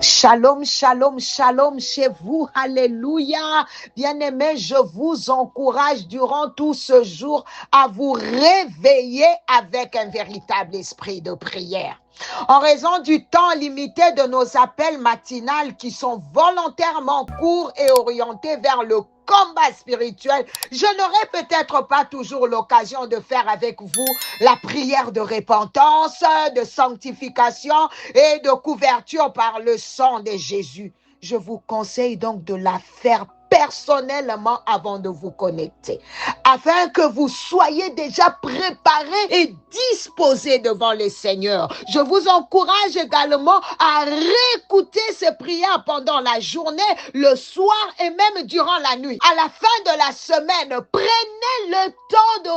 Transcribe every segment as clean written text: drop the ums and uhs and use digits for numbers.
Shalom, shalom, shalom chez vous. Alléluia. Bien-aimés, je vous encourage durant tout ce jour à vous réveiller avec un véritable esprit de prière. En raison du temps limité de nos appels matinales qui sont volontairement courts et orientés vers le combat spirituel, je n'aurai peut-être pas toujours l'occasion de faire avec vous la prière de repentance, de sanctification et de couverture par le sang de Jésus. Je vous conseille donc de la faire personnellement avant de vous connecter, afin que vous soyez déjà préparés et disposés devant le Seigneur. Je vous encourage également à réécouter ces prières pendant la journée, le soir et même durant la nuit. À la fin de la semaine, prenez le temps de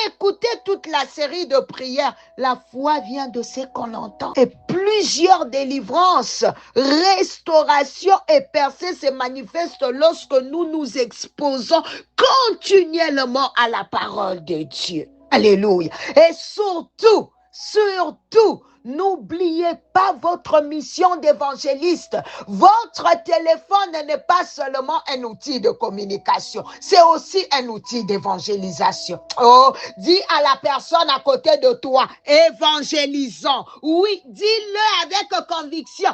réécouter toute la série de prières. La foi vient de ce qu'on entend. Et plusieurs délivrances, restaurations et percées se manifestent lorsque nous nous exposons continuellement à la parole de Dieu. Alléluia. Et surtout, n'oubliez pas votre mission d'évangéliste. Votre téléphone n'est pas seulement un outil de communication, c'est aussi un outil d'évangélisation. Oh, dis à la personne à côté de toi, évangélisons. Oui, dis-le avec conviction,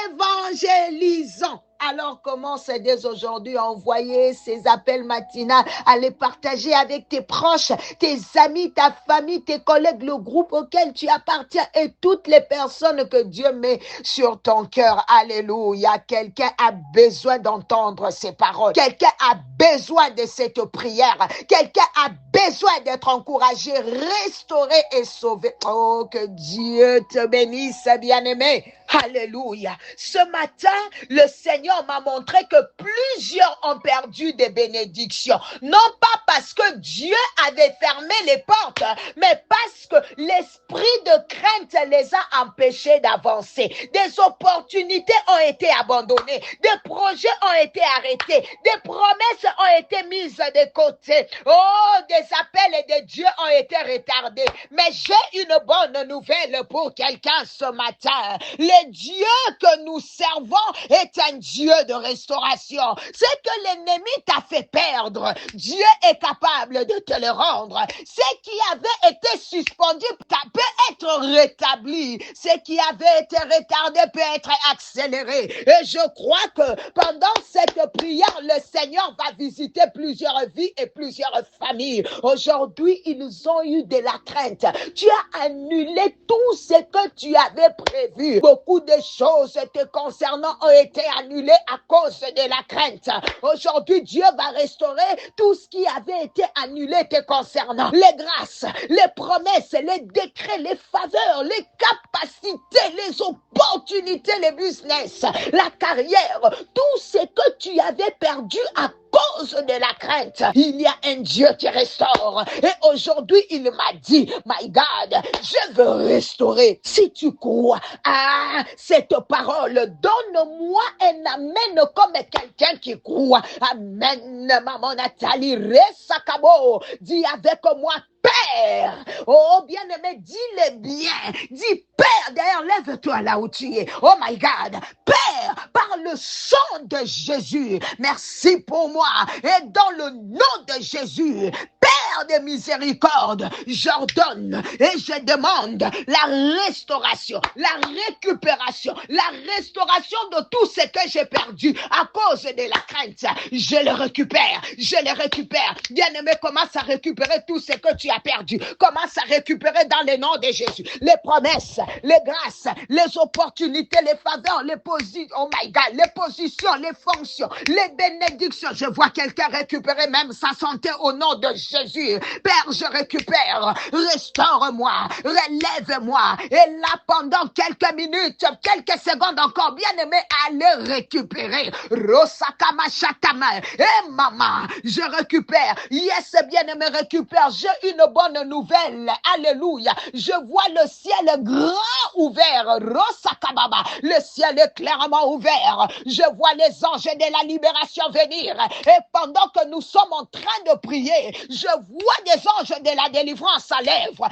évangélisons. Alors commence dès aujourd'hui à envoyer ces appels matinaux, à les partager avec tes proches, tes amis, ta famille, tes collègues, le groupe auquel tu appartiens et toutes les personnes que Dieu met sur ton cœur. Alléluia. Quelqu'un a besoin d'entendre ces paroles. Quelqu'un a besoin de cette prière. Quelqu'un a besoin d'être encouragé, restauré et sauvé. Oh, que Dieu te bénisse, bien-aimé. Alléluia. Ce matin, le Seigneur m'a montré que plusieurs ont perdu des bénédictions. Non pas parce que Dieu avait fermé les portes, mais parce que l'esprit de crainte les a empêchés d'avancer. Des opportunités ont été abandonnées. Des projets ont été arrêtés. Des promesses ont été mises de côté. Oh, des appels de Dieu ont été retardés. Mais j'ai une bonne nouvelle pour quelqu'un ce matin. Le Dieu que nous servons est un Dieu de restauration. Ce que l'ennemi t'a fait perdre, Dieu est capable de te le rendre. Ce qui avait été suspendu peut être rétabli. Ce qui avait été retardé peut être accéléré. Et je crois que pendant cette prière, le Seigneur va visiter plusieurs vies et plusieurs familles. Aujourd'hui, ils ont eu de la crainte. Tu as annulé tout ce que tu avais prévu. Beaucoup de choses te concernant ont été annulées à cause de la crainte. Aujourd'hui, Dieu va restaurer tout ce qui avait été annulé te concernant. Les grâces, les promesses, les décrets, les faveurs, les capacités, les opportunités, les business, la carrière, tout ce que tu avais perdu à cause de la crainte. Il y a un Dieu qui restaure. Et aujourd'hui, il m'a dit, my God, je veux restaurer. Si tu crois à cette parole, donne-moi un amen comme quelqu'un qui croit. Amen, maman Nathalie, Resakabo, dis avec moi, Père. Oh, bien-aimé, dis-le bien. Dis, Père, d'ailleurs, lève-toi là où tu es. Oh my God. Père, par le sang de Jésus, merci pour moi. Et dans le nom de Jésus, Père de miséricorde, j'ordonne et je demande la restauration, la récupération, la restauration de tout ce que j'ai perdu à cause de la crainte. Je le récupère. Bien-aimé, commence à récupérer tout ce que tu as perdu. Commence à récupérer dans le nom de Jésus. Les promesses, les grâces, les opportunités, les faveurs, les positions, oh my God, les positions, les fonctions, les bénédictions. Je vois quelqu'un récupérer même sa santé au nom de Jésus. Père, je récupère. Restaure-moi. Relève-moi. Et là, pendant quelques minutes, quelques secondes encore, bien-aimé, allez récupérer. Rosakama Shatama. Eh, maman, je récupère. Yes, bien-aimé, récupère. J'ai une bonne nouvelle. Alléluia. Je vois le ciel grand ouvert. Rosakababa. Le ciel est clairement ouvert. Je vois les anges de la libération venir. Et pendant que nous sommes en train de prier, je vois des anges de la délivrance à l'œuvre.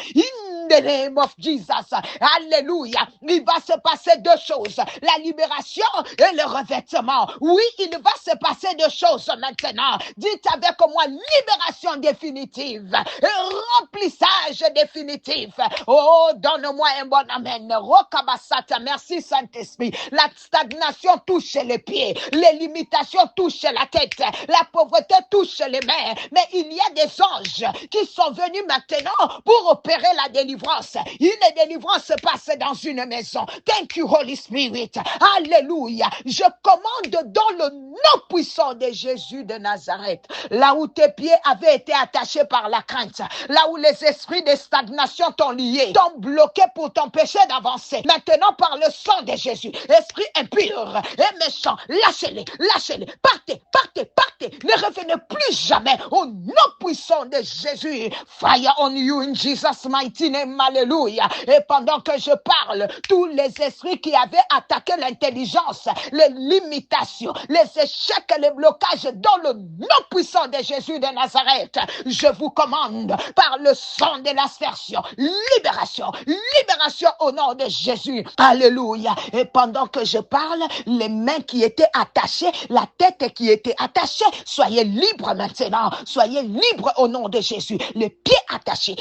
the name of Jesus. Alléluia. Il va se passer deux choses. La libération et le revêtement. Oui, il va se passer deux choses maintenant. Dites avec moi, libération définitive et remplissage définitif. Oh, donne-moi un bon amen. Rokabasata, merci Saint-Esprit. La stagnation touche les pieds. Les limitations touchent la tête. La pauvreté touche les mains. Mais il y a des anges qui sont venus maintenant pour opérer la délivrance. Une délivrance se passe dans une maison. Thank you, Holy Spirit. Alléluia. Je commande dans le nom puissant de Jésus de Nazareth. Là où tes pieds avaient été attachés par la crainte. Là où les esprits de stagnation t'ont lié, t'ont bloqué pour t'empêcher d'avancer. Maintenant, par le sang de Jésus, esprit impur et méchant, lâchez-les, lâchez-les. Partez, partez, partez. Ne revenez plus jamais au nom puissant de Jésus. Fire on you in Jesus' mighty name. Alléluia. Et pendant que je parle, tous les esprits qui avaient attaqué l'intelligence, les limitations, les échecs et les blocages dans le nom puissant de Jésus de Nazareth, je vous commande par le sang de l'aspersion, libération, libération au nom de Jésus. Alléluia. Et pendant que je parle, les mains qui étaient attachées, la tête qui était attachée, soyez libres maintenant. Soyez libres au nom de Jésus. Les pieds attachés,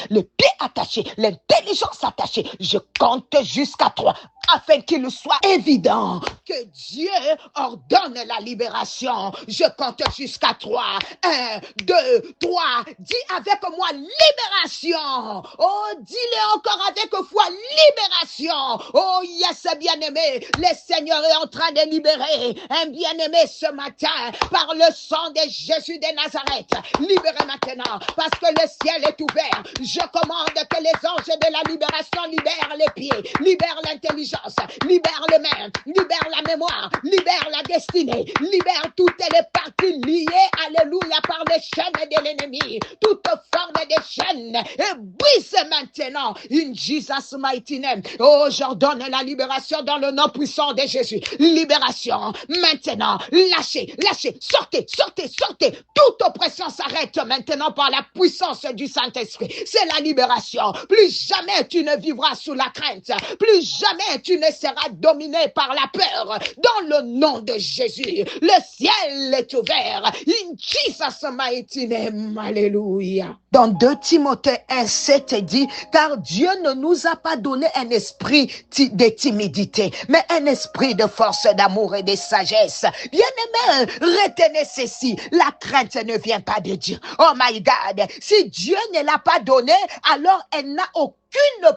l'intelligence attachée. Je compte jusqu'à 3 afin qu'il soit évident que Dieu ordonne la libération. Je compte jusqu'à 3. 1, 2, 3. Dis avec moi libération. Oh, dis-le encore avec foi, libération. Oh, yes, bien-aimé, le Seigneur est en train de libérer un bien-aimé ce matin par le sang de Jésus de Nazareth. Libérez maintenant parce que le ciel est ouvert. Je commande que les anges de la libération libèrent les pieds, libèrent l'intelligence, libère les mains, libère la mémoire, libère la destinée, libère toutes les parties liées, alléluia, par les chaînes de l'ennemi, toute forme de chaîne, et brise maintenant, in Jesus' mighty name. Oh, j'ordonne la libération dans le nom puissant de Jésus. Libération, maintenant, lâchez, lâchez, sortez, sortez, sortez. Toute oppression s'arrête maintenant par la puissance du Saint-Esprit. C'est la libération. Plus jamais tu ne vivras sous la crainte. Plus jamais tu ne seras dominé par la peur. Dans le nom de Jésus, le ciel est ouvert. In Jesus' mighty name. Alléluia. Dans 2 Timothée 1:7 dit, car Dieu ne nous a pas donné un esprit de timidité, mais un esprit de force, d'amour et de sagesse. Bien-aimés, retenez ceci, la crainte ne vient pas de Dieu. Oh my God, si Dieu ne l'a pas donné, alors elle n'a aucune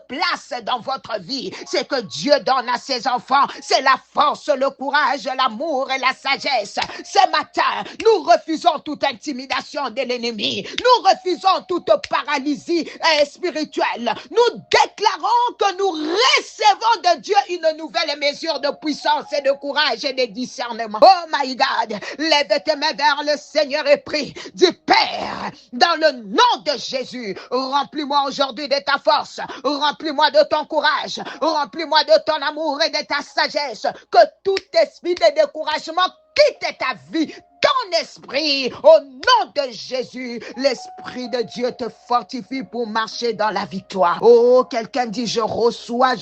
place dans votre vie. C'est que Dieu donne à ses enfants, c'est la force, le courage, l'amour et la sagesse. Ce matin, nous refusons toute intimidation de l'ennemi. Nous refusons toute paralysie spirituelle. Nous déclarons que nous recevons de Dieu une nouvelle mesure de puissance et de courage et de discernement. Oh my God, lève tes mains vers le Seigneur et prie. Dis, Père, dans le nom de Jésus, remplis-moi aujourd'hui de ta force. Remplis-moi de ton courage, remplis-moi de ton amour et de ta sagesse, que tout esprit de découragement quitte ta vie, ton esprit, au nom de Jésus. L'Esprit de Dieu te fortifie pour marcher dans la victoire. Oh, quelqu'un dit, je reçois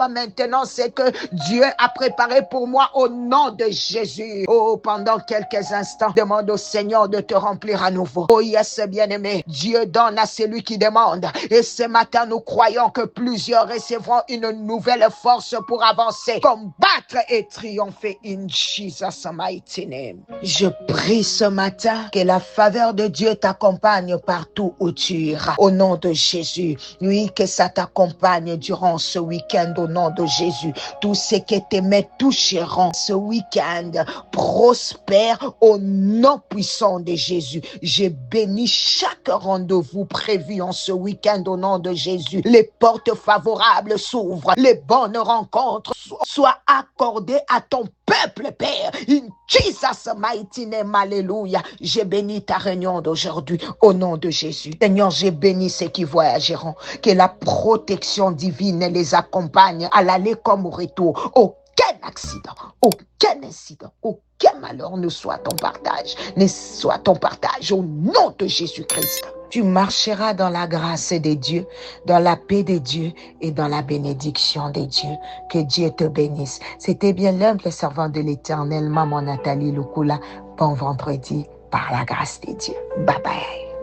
maintenant ce que Dieu a préparé pour moi au nom de Jésus. Oh, pendant quelques instants, demande au Seigneur de te remplir à nouveau. Oh, yes, bien-aimé, Dieu donne à celui qui demande. Et ce matin, nous croyons que plusieurs recevront une nouvelle force pour avancer, combattre et triompher in Jesus' mighty name. Je prie ce matin que la faveur de Dieu t'accompagne partout où tu iras. Au nom de Jésus. Oui, que ça t'accompagne durant ce week-end au nom de Jésus. Tout ce que tes mains toucheront ce week-end prospère au nom puissant de Jésus. Je bénis chaque rendez-vous prévu en ce week-end au nom de Jésus. Les portes favorables s'ouvrent. Les bonnes rencontres soient accordées à ton peuple, Père. In Jesus' mighty name, alléluia. J'ai béni ta réunion d'aujourd'hui au nom de Jésus. Seigneur, j'ai béni ceux qui voyageront. Que la protection divine les accompagne à l'aller comme au retour. Aucun accident, aucun incident, aucun malheur ne soit ton partage. Ne soit ton partage au nom de Jésus-Christ. tu marcheras dans la grâce de Dieu, dans la paix de Dieu et dans la bénédiction de Dieu. Que Dieu te bénisse. C'était bien l'humble servant de l'Éternel, Maman Nathalie Lukula. Bon vendredi par la grâce de Dieu. Bye bye.